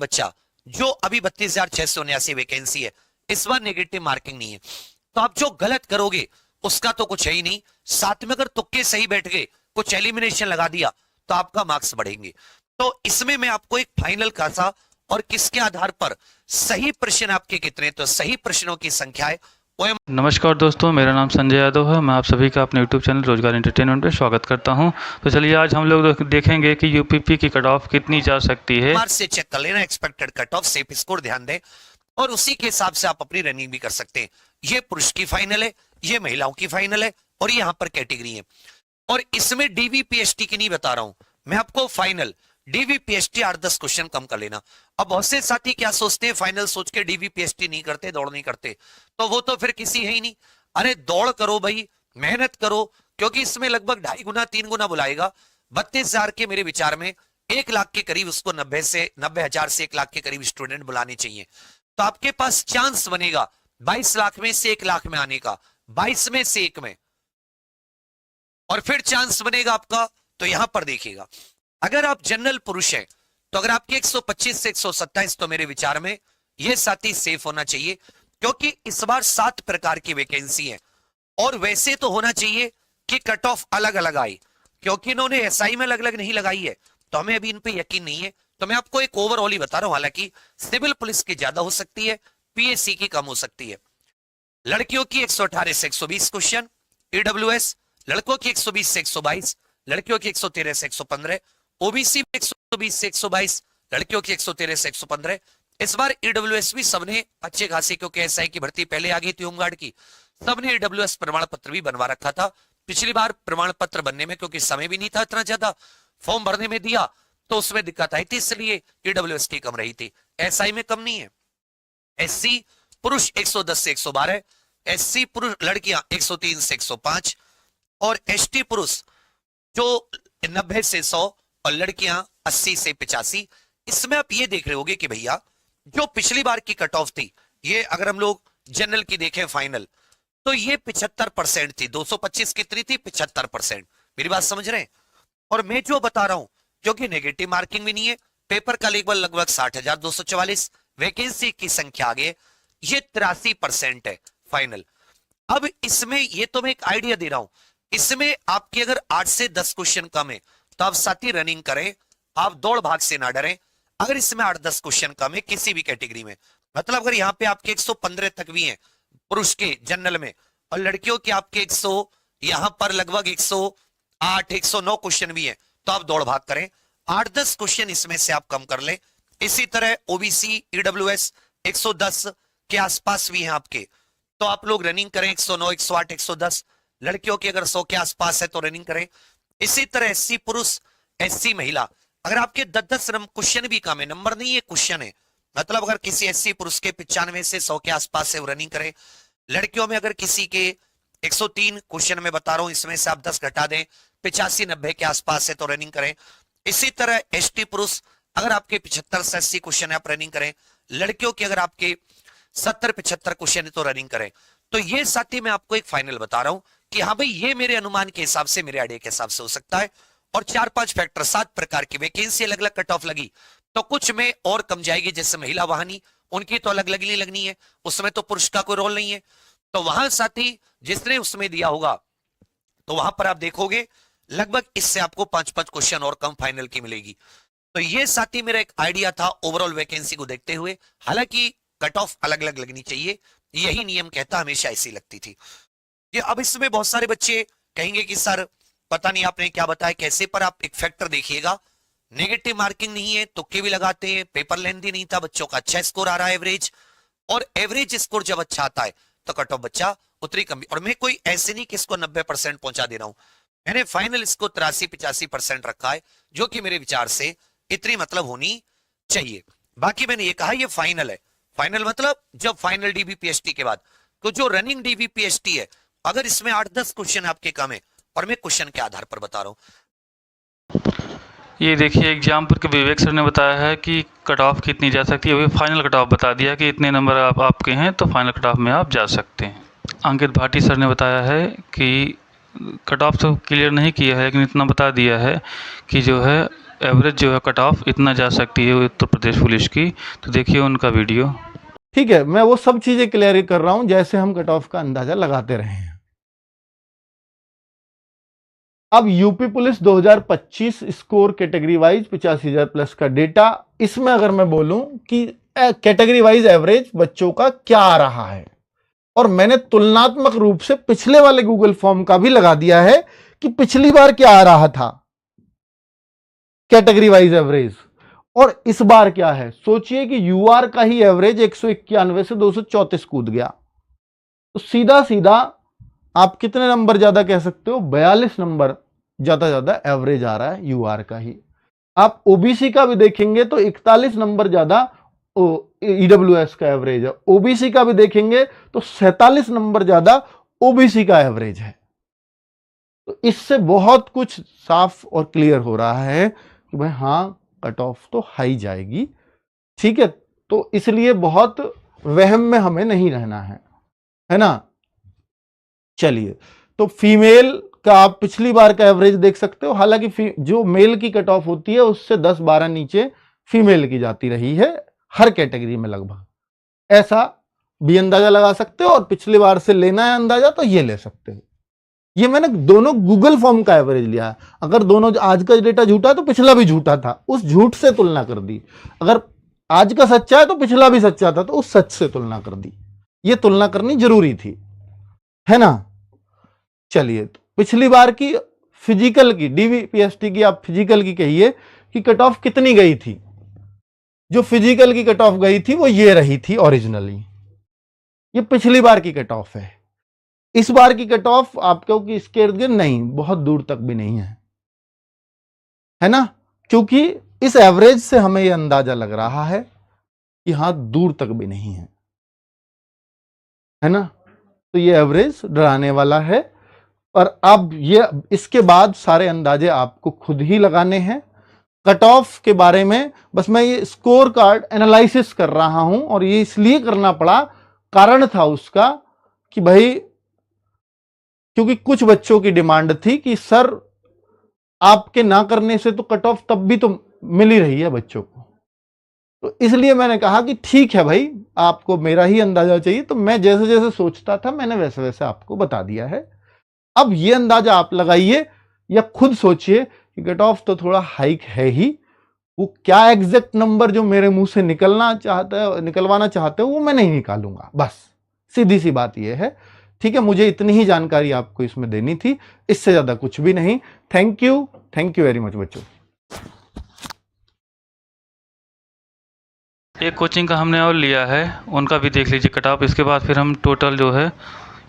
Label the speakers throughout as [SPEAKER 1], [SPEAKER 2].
[SPEAKER 1] बच्चा जो अभी 32,679 वैकेंसी है, इस बार नेगेटिव मार्किंग नहीं है, तो आप जो गलत करोगे उसका तो कुछ है ही नहीं, साथ में अगर तुक्के सही बैठ गए, कुछ एलिमिनेशन लगा दिया, तो आपका मार्क्स बढ़ेंगे। तो इसमें मैं आपको एक फाइनल खासा और किसके आधार पर सही प्रश्न आपके कितने, तो सही प्रश्नों की संख्या है
[SPEAKER 2] नमस्कार दोस्तों, मेरा नाम संजय यादव है। मैं आप सभी का अपने यूट्यूब चैनल रोजगार एंटरटेनमेंट पे स्वागत करता हूं। तो चलिए आज हम लोग देखेंगे कि यूपीपी की कट ऑफ कितनी जा सकती है।
[SPEAKER 1] मार्क्स से चेक कर लेना, expected cut off, safe score ध्यान दें, और उसी के हिसाब से आप अपनी रनिंग भी कर सकते हैं। ये पुरुष की फाइनल है, ये महिलाओं की फाइनल है, और यहाँ पर कैटेगरी है। और इसमें डीवीपीएसटी की नहीं बता रहा हूं मैं आपको, फाइनल डीवीपीएसटी 8-10 क्वेश्चन कम कर लेना। अब बहुत से साथी क्या सोचते हैं, फाइनल सोच के डीवीपीएसटी नहीं करते, दौड़ नहीं करते, तो वो तो फिर किसी है ही नहीं। अरे दौड़ करो भाई, मेहनत करो, क्योंकि इसमें लगभग 2.5 गुना 3 गुना बुलाएगा। 32,000 के मेरे विचार में 1 लाख के करीब, उसको 90,000 से 1 लाख के करीब स्टूडेंट बुलाने चाहिए, तो आपके पास चांस बनेगा 22 लाख में से 1 लाख में आने का, 22 में से 1 में, और फिर चांस बनेगा आपका। तो यहां पर देखिएगा, अगर आप जनरल पुरुष हैं तो अगर आपके 125 से 127, तो मेरे विचार में यह साथी सेफ होना चाहिए, क्योंकि इस बार 7 प्रकार की वैकेंसी है। और वैसे तो होना चाहिए कि कट ऑफ अलग अलग आई, क्योंकि इन्होंने एसआई में अलग अलग नहीं लगाई है, तो हमें अभी इन पे यकीन नहीं है। तो मैं आपको एक ओवरऑल ही बता रहा हूं, हालांकि सिविल पुलिस की ज्यादा हो सकती है, पीएससी की कम हो सकती है। लड़कियों की 118 से 120 क्वेश्चन ईडब्ल्यूएस, लड़कों की 120 से 122, लड़कियों की 113 से 115, ओबीसी में 120 से 122, लड़कियों की 113 से 115। इस बार ईडब्ल्यूएस भी सबने अच्छे खासे, क्योंकि एसआई की भर्ती पहले आ गई थी होमगार्ड की, सबने ईडब्ल्यूएस प्रमाण पत्र भी बनवा रखा था। पिछली बार प्रमाण पत्र बनने में क्योंकि समय भी नहीं था इतना ज्यादा, फॉर्म भरने में दिया तो उसमें दिक्कत आई थी, इसलिए ईडब्ल्यूएस की कम रही थी, एसआई में कम नहीं है। एससी पुरुष 110 से 112, एससी पुरुष लड़कियां 103 से 105, और एसटी पुरुष जो 90 से 100, और लड़कियां 80 से 85। इसमें आप ये देख रहे होगे कि भैया जो पिछली बार की कट ऑफ थी, ये अगर हम लोग जनरल की देखें फाइनल, तो ये 75% थी। 225 कितनी थी? 75%। मेरी बात समझ रहे हैं? और मैं जो बता रहा हूं, क्योंकि नेगेटिव मार्किंग भी नहीं है, पेपर का लगभग 60,244, वैकेंसी की संख्या आगे ये 83% है फाइनल। अब इसमें ये तो मैं एक आइडिया दे रहा हूं, इसमें आपके अगर 8 से 10 क्वेश्चन कम है तो आप साथी रनिंग करें, आप दौड़ भाग से ना डरें। अगर इसमें 8-10 क्वेश्चन कम है किसी भी कैटेगरी में, मतलब अगर यहाँ पे आपके 115 तक भी हैं पुरुष के जनरल में, और लड़कियों के आपके 100, यहां पर लगभग 108 109 क्वेश्चन भी है, तो आप दौड़ भाग करें, 8-10 क्वेश्चन इसमें से आप कम कर लें। इसी तरह ओबीसी ईडब्ल्यूएस 110 के आसपास भी हैं आपके, तो आप लोग रनिंग करें 109 108 110। लड़कियों की अगर 100 के आसपास है तो रनिंग करें। इसी तरह एससी पुरुष एससी महिला, अगर आपके 10-10 क्वेश्चन भी कम है, नंबर नहीं है क्वेश्चन है, मतलब अगर किसी एससी पुरुष के 95 से 100 के आसपास है वो रनिंग करें। लड़कियों में अगर किसी के 103 क्वेश्चन में बता रहा हूं, इसमें से आप 10 घटा दें, 85-90 के आसपास है तो रनिंग करें। इसी तरह एसटी पुरुष अगर आपके 75 से 80 क्वेश्चन है आप रनिंग करें। लड़कियों के अगर आपके 70-75 क्वेश्चन है तो रनिंग करें। तो ये साथी मैं आपको एक फाइनल बता रहा हूं कि हाँ भाई ये मेरे अनुमान के हिसाब से, मेरे आइडिया के हिसाब से हो सकता है। और 4-5 फैक्टर, 7 प्रकार की वैकेंसी अलग अलग कट ऑफ लगी, तो कुछ में और कम जाएगी, जैसे महिला वाहनी, उनकी तो अलग लगनी लगनी है, उसमें तो पुरुष का कोई रोल नहीं है, तो वहां साथी जिसने उसमें दिया होगा, तो वहां पर आप देखोगे लगभग इससे आपको 5-5 क्वेश्चन और कम फाइनल की मिलेगी। तो ये साथी मेरा एक आइडिया था ओवरऑल वैकेंसी को देखते हुए, हालांकि कट ऑफ अलग अलग लगनी चाहिए, यही नियम कहता, हमेशा ऐसी लगती थी। ये अब इसमें बहुत सारे बच्चे कहेंगे कि सर पता नहीं आपने क्या बताया कैसे, पर आप एक फैक्टर देखिएगा, नेगेटिव मार्किंग नहीं है, तुक्के भी लगाते हैं, पेपर लेंथी नहीं था, बच्चों का अच्छा स्कोर आ रहा है एवरेज, और एवरेज स्कोर जब अच्छा आता है तो कट ऑफ बच्चा उतनी कम। और मैं कोई ऐसे नहीं कि इसको 90% पहुंचा दे रहा हूं, मैंने फाइनल इसको 83-85% रखा है, जो कि मेरे विचार से इतनी मतलब होनी चाहिए। बाकी मैंने ये कहा ये फाइनल है, फाइनल मतलब जब फाइनल डीबीपीएसटी के बाद, तो जो रनिंग डीबीपीएसटी है, अगर इसमें 8-10 क्वेश्चन आपके कम है, और मैं क्वेश्चन के आधार पर बता रहा हूं।
[SPEAKER 2] ये देखिए एग्जामपुर के विवेक सर ने बताया है कि कट ऑफ कितनी जा सकती है। अभी फाइनल कट ऑफ बता दिया कि इतने नंबर आपके हैं तो फाइनल कट ऑफ में आप जा सकते हैं। अंकित भाटी सर ने बताया है कि कट ऑफ तो क्लियर नहीं किया है, लेकिन इतना बता दिया है कि जो है एवरेज जो है कट ऑफ इतना जा सकती है उत्तर प्रदेश पुलिस की। तो देखिए उनका वीडियो।
[SPEAKER 3] ठीक है, मैं वो सब चीजें क्लियर कर रहा हूं जैसे हम कट ऑफ का अंदाजा लगाते रहे हैं। अब UP police 2025 score category wise 85,000 plus का डेटा, इसमें अगर मैं बोलूं कि कैटेगरी वाइज एवरेज बच्चों का क्या आ रहा है, और मैंने तुलनात्मक रूप से पिछले वाले गूगल फॉर्म का भी लगा दिया है कि पिछली बार क्या आ रहा था कैटेगरी वाइज एवरेज और इस बार क्या है। सोचिए कि यूआर का ही एवरेज 191 से 234 कूद गया, तो सीधा सीधा आप कितने नंबर ज्यादा कह सकते हो, 42 नंबर ज्यादा एवरेज आ रहा है यूआर का ही। आप ओबीसी का भी देखेंगे तो 41 नंबर ज्यादा ईडब्ल्यूएस का एवरेज है, ओबीसी का भी देखेंगे तो 47 नंबर ज्यादा ओबीसी का एवरेज है। तो इससे बहुत कुछ साफ और क्लियर हो रहा है कि भाई हाँ कट ऑफ तो हाई जाएगी, ठीक है। तो इसलिए बहुत वहम में हमें नहीं रहना है ना। चलिए, तो फीमेल का आप पिछली बार का एवरेज देख सकते हो, हालांकि जो मेल की कट ऑफ होती है उससे 10-12 नीचे फीमेल की जाती रही है हर कैटेगरी में लगभग, ऐसा भी अंदाजा लगा सकते हो। और पिछली बार से लेना है अंदाजा तो ये ले सकते हो। ये मैंने दोनों गूगल फॉर्म का एवरेज लिया है, अगर दोनों आज का डेटा झूठा तो पिछला भी झूठा था, उस झूठ से तुलना कर दी। अगर आज का सच्चा है तो पिछला भी सच्चा था, तो उस सच से तुलना कर दी। ये तुलना करनी जरूरी थी, है ना। चलिए, तो पिछली बार की फिजिकल की डीवीपीएसटी की आप फिजिकल की कहिए कि कट ऑफ कितनी गई थी। जो फिजिकल की कट ऑफ गई थी वो ये रही थी ओरिजिनली, ये पिछली बार की कट ऑफ है। इस बार की कट ऑफ आपको कि इसके इर्द गिर्द नहीं, बहुत दूर तक भी नहीं है ना, क्योंकि इस एवरेज से हमें यह अंदाजा लग रहा है कि हां दूर तक भी नहीं है ना। तो ये एवरेज डराने वाला है। और अब ये इसके बाद सारे अंदाजे आपको खुद ही लगाने हैं। कट ऑफ के बारे में बस मैं ये स्कोर कार्ड एनालिसिस कर रहा हूं, और ये इसलिए करना पड़ा, कारण था उसका कि भाई क्योंकि कुछ बच्चों की डिमांड थी कि सर आपके ना करने से तो कट ऑफ तब भी तो मिल ही रही है बच्चों को। तो इसलिए मैंने कहा कि ठीक है भाई, आपको मेरा ही अंदाजा चाहिए, तो मैं जैसे जैसे सोचता था मैंने वैसे वैसे आपको बता दिया है। अब ये अंदाजा आप लगाइए या खुद सोचिए कि कट ऑफ तो थोड़ा हाइक है ही, वो क्या एग्जैक्ट नंबर जो मेरे मुंह से निकलवाना चाहते हो वो मैं नहीं निकालूंगा, बस सीधी सी बात ये है। ठीक है, मुझे इतनी ही जानकारी आपको इसमें देनी थी, इससे ज्यादा कुछ भी नहीं। थैंक यू वेरी मच बच्चों।
[SPEAKER 2] एक कोचिंग का हमने और लिया है, उनका भी देख लीजिए कट ऑफ। इसके बाद फिर हम टोटल जो है,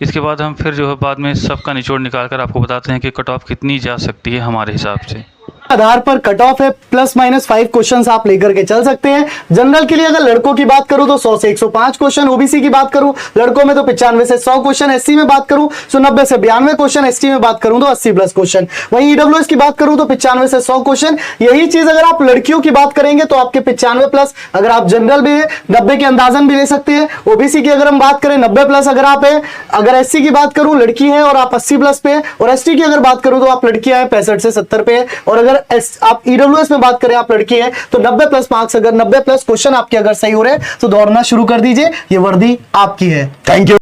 [SPEAKER 2] इसके बाद हम फिर जो है बाद में सबका निचोड़ निकाल कर आपको बताते हैं कि कट ऑफ कितनी जा सकती है हमारे हिसाब से।
[SPEAKER 4] आधार पर कट ऑफ है ±5 क्वेश्चंस आप लेकर के चल सकते हैं। जनरल के लिए अगर लड़कों की बात करूं तो 100 से 105 क्वेश्चन, ओबीसी की बात करूं लड़कों में तो 95 से 100 क्वेश्चन, एससी में बात करूं तो 90 से 92 क्वेश्चन, एसटी में बात करूं तो 80 प्लस क्वेश्चन। वहीं ईडब्ल्यूएस की बात करूं तो 95 से 100 क्वेश्चन। यही चीज अगर आप लड़कियों की बात करेंगे तो आपके 95 प्लस, अगर आप जनरल भी है 90 के अंदाजन भी ले सकते हैं। ओबीसी की अगर हम बात करें 90 प्लस अगर आप है, अगर एससी की बात करूं लड़की है और आप 80 प्लस पे है, और एसटी की अगर बात करूं तो आप लड़कियां हैं 65 से 70 पे है, और अगर आप ईडब्ल्यूएस में बात करें आप लड़की है तो 90 प्लस मार्क्स, अगर 90 प्लस क्वेश्चन आपके अगर सही हो रहे हैं तो दौड़ना शुरू कर दीजिए, ये वर्दी आपकी है। Thank you.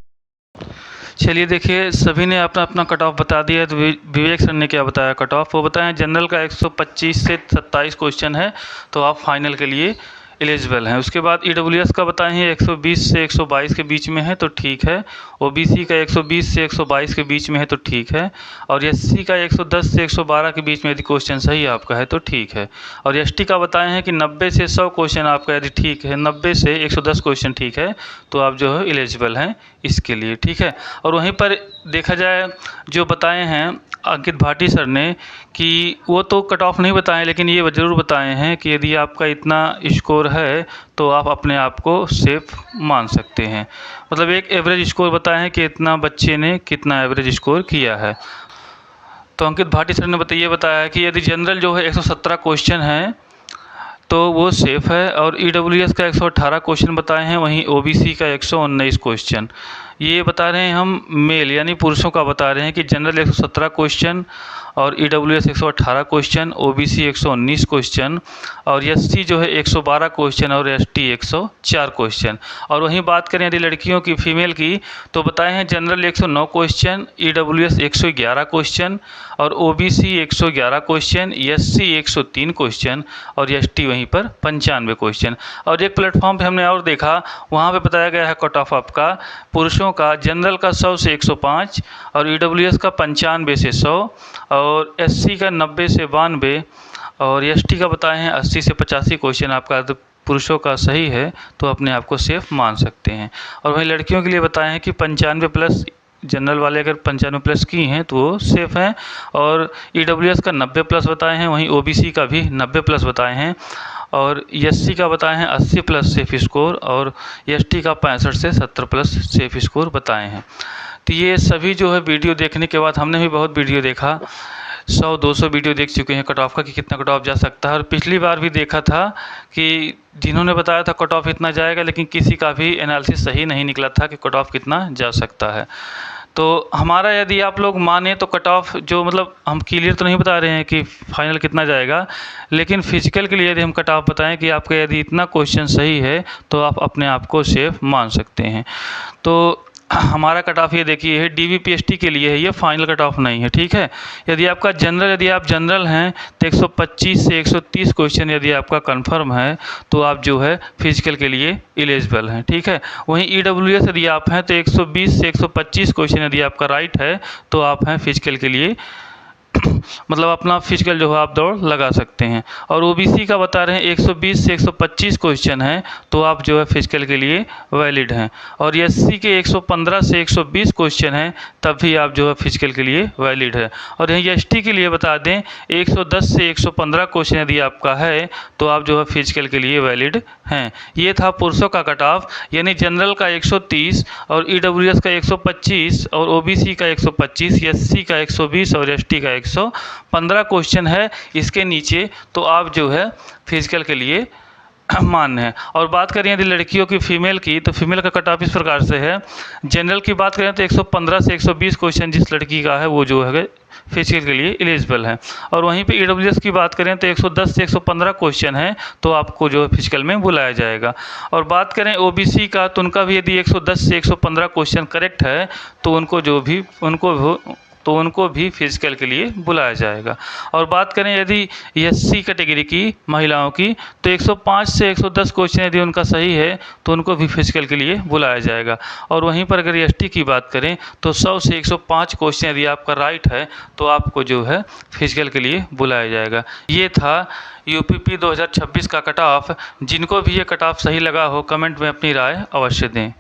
[SPEAKER 2] चलिए देखिए, सभी ने अपना अपना कट ऑफ बता दिया है। तो विवेक सर ने क्या बताया कट ऑफ, वो बताएं जनरल का 125 से 27 क्वेश्चन है, तो आप फाइनल के लिए एलिजिबल हैं। उसके बाद ईडब्ल्यूएस का बताएं हैं 120 से 122 के बीच में है तो ठीक है। ओबीसी का 120 से 122 के बीच में है तो ठीक है। और एससी का 110 से 112 के बीच में यदि क्वेश्चन सही आपका है तो ठीक है। और एसटी का बताएं हैं कि 90 से 100 क्वेश्चन आपका यदि ठीक है, 90 से 110 क्वेश्चन ठीक है, तो आप जो है एलिजिबल हैं इसके लिए, ठीक है। और वहीं पर देखा जाए जो बताए हैं अंकित भाटी सर ने कि वो तो कट ऑफ नहीं बताएं, लेकिन ये ज़रूर बताए हैं कि यदि आपका इतना स्कोर है तो आप अपने आप को सेफ मान सकते हैं। मतलब एक एवरेज स्कोर बताए हैं कि इतना बच्चे ने कितना एवरेज स्कोर किया है। तो अंकित भाटी सर ने ये बताया है कि यदि जनरल जो है 117 क्वेश्चन है तो वो सेफ़ है। और ईडब्ल्यूएस का 118 क्वेश्चन बताए हैं, वहीं ओबीसी का 119 क्वेश्चन। ये बता रहे हैं हम मेल यानी पुरुषों का बता रहे हैं कि जनरल 117 क्वेश्चन और EWS 118 क्वेश्चन, OBC 119 क्वेश्चन और SC जो है 112 क्वेश्चन और ST 104 क्वेश्चन। और वहीं बात करें यदि लड़कियों की फीमेल की तो बताए हैं जनरल 109 क्वेश्चन, EWS 111 क्वेश्चन और OBC 111 क्वेश्चन, SC 103 क्वेश्चन और ST वहीं पर 95 क्वेश्चन। और एक प्लेटफॉर्म पे हमने और देखा, वहाँ पे बताया गया है कट ऑफ आपका पुरुषों का जनरल का 100 से 105 और EWS का 95 से 100 और SC का 90 से 92 और ST का बताए हैं 80 से 85 क्वेश्चन आपका पुरुषों का सही है तो अपने आप को सेफ मान सकते हैं। और वहीं लड़कियों के लिए बताए हैं कि 95 प्लस जनरल वाले अगर 95 प्लस की हैं तो वो सेफ़ हैं और EWS का 90 प्लस बताए हैं, वहीं OBC का भी 90 प्लस बताए हैं और SC का बताए हैं 80 प्लस सेफ स्कोर और ST का 65 से 70 प्लस सेफ स्कोर बताए हैं। तो ये सभी जो है वीडियो देखने के बाद हमने भी बहुत वीडियो देखा, 100-200 वीडियो देख चुके हैं कट ऑफ का कि कितना कट ऑफ जा सकता है। और पिछली बार भी देखा था कि जिन्होंने बताया था कट ऑफ इतना जाएगा, लेकिन किसी का भी एनालिसिस सही नहीं निकला था कि कट ऑफ कितना जा सकता है। तो हमारा यदि आप लोग माने तो कट ऑफ जो मतलब हम क्लियर तो नहीं बता रहे हैं कि फाइनल कितना जाएगा, लेकिन फिजिकल के लिए यदि हम कट ऑफ बताएं कि आपका यदि इतना क्वेश्चन सही है तो आप अपने आप को सेफ मान सकते हैं। तो हमारा कट ऑफ ये देखिए है DVPST के लिए है, ये फाइनल कट ऑफ नहीं है, ठीक है। यदि आपका जनरल, यदि आप जनरल हैं तो 125 से 130 क्वेश्चन यदि आपका कंफर्म है तो आप जो है फिजिकल के लिए एलिजिबल हैं, ठीक है। वहीं EWS यदि आप हैं तो 120 से 125 क्वेश्चन यदि आपका राइट है तो आप हैं फिजिकल के लिए मतलब अपना फिजिकल जो है आप दौड़ लगा सकते हैं। और OBC का बता रहे हैं 120 से 125 क्वेश्चन हैं तो आप जो है फिजिकल के लिए वैलिड हैं। और SC के 115 से 120 क्वेश्चन हैं तब भी आप जो है फिजिकल के लिए वैलिड है। और यही ST के लिए बता दें 110 से 115 क्वेश्चन यदि आपका है तो आप जो है फिजिकल के लिए वैलिड हैं। ये था पुरुषों का कट ऑफ, यानी जनरल का 130 और EWS का 125 और OBC का 125, SC का 120 और ST का 115 क्वेश्चन है। इसके नीचे तो आप जो है फिजिकल के लिए मान्य है। और बात करें यदि लड़कियों की फीमेल की तो फीमेल का कट ऑफ इस प्रकार से है, जनरल की बात करें तो 115 से 120 क्वेश्चन जिस लड़की का है वो जो है फिजिकल के लिए एलिजिबल है। और वहीं पे EWS की बात करें तो 110 से 115 क्वेश्चन है तो आपको जो है फिजिकल में बुलाया जाएगा। और बात करें OBC का तो उनका भी यदि 110 से 115 क्वेश्चन करेक्ट है तो उनको भी फिजिकल के लिए बुलाया जाएगा। और बात करें यदि SC कैटेगरी की महिलाओं की तो 105 से 110 क्वेश्चन यदि उनका सही है तो उनको भी फिजिकल के लिए बुलाया जाएगा। और वहीं पर अगर ST की बात करें तो 100 से 105 क्वेश्चन यदि आपका राइट है तो आपको जो है फिजिकल के लिए बुलाया जाएगा। ये था UPP 2026 का कट ऑफ। जिनको भी ये कट ऑफ सही लगा हो कमेंट में अपनी राय अवश्य दें।